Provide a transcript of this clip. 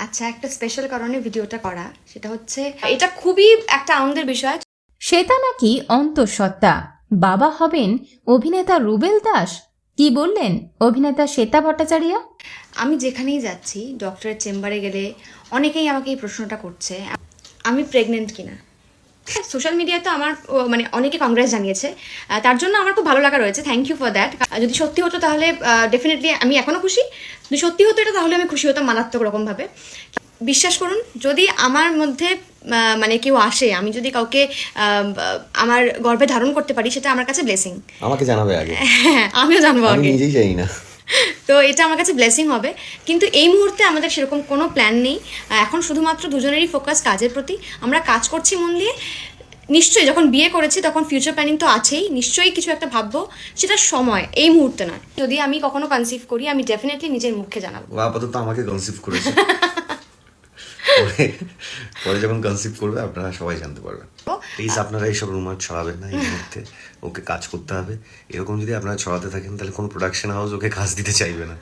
আচ্ছা, একটা স্পেশাল কারণে ভিডিওটা করা, সেটা হচ্ছে এটা খুবই একটা আনন্দের বিষয়। শ্বেতা নাকি অন্তঃসত্ত্বা, বাবা হবেন অভিনেতা রুবেল দাস। কি বললেন অভিনেতা শ্বেতা ভট্টাচার্য? আমি যেখানেই যাচ্ছি, ডক্টরের চেম্বারে গেলে অনেকেই আমাকে এই প্রশ্নটা করছে, আমি প্রেগনেন্ট কিনা। সোশ্যাল মিডিয়াতে আমার মানে অনেকে কংগ্রেস জানিয়েছে, তার জন্য আমার খুব ভালো লাগা রয়েছে। Thank you for that. যদি সত্যি হতো তাহলে ডেফিনেটলি আমি এখনও খুশি। যদি সত্যি হতো এটা তাহলে আমি খুশি হতাম মারাত্মক রকমভাবে। বিশ্বাস করুন, যদি আমার মধ্যে মানে কেউ আসে, আমি যদি কাউকে আমার গর্ভে ধারণ করতে পারি, সেটা আমার কাছে ব্লেসিং। আমাকে জানাবে আগে, হ্যাঁ, আমিও জানবো আমি আগে। নিজেই চাই না। তো এটা আমার কাছে ব্লেসিং হবে। কিন্তু এই মুহূর্তে আমাদের সেরকম কোনো প্ল্যান নেই। এখন শুধুমাত্র দুজনেরই ফোকাস কাজের প্রতি। আমরা কাজ করছি মন দিয়ে। নিশ্চয়ই যখন বিয়ে করেছি তখন ফিউচার প্ল্যানিং তো আছেই, নিশ্চয়ই কিছু একটা ভাববো, সেটা সময়, এই মুহূর্তে নয়। যদি আমি কখনো কনসিভ করি, আমি ডেফিনেটলি নিজের মুখে জানাবো। ও আপাতত আমাকে কনসিভ করেছে, পরে পরে যখন কনসিভ করবে আপনারা সবাই জানতে পারবেন। প্লিজ আপনারা এইসব রুমার ছড়াবেন না এই মুহূর্তে। ওকে কাজ করতে হবে। এরকম যদি আপনারা ছড়াতে থাকেন তাহলে কোনো প্রোডাকশন হাউস ওকে কাজ দিতে চাইবে না।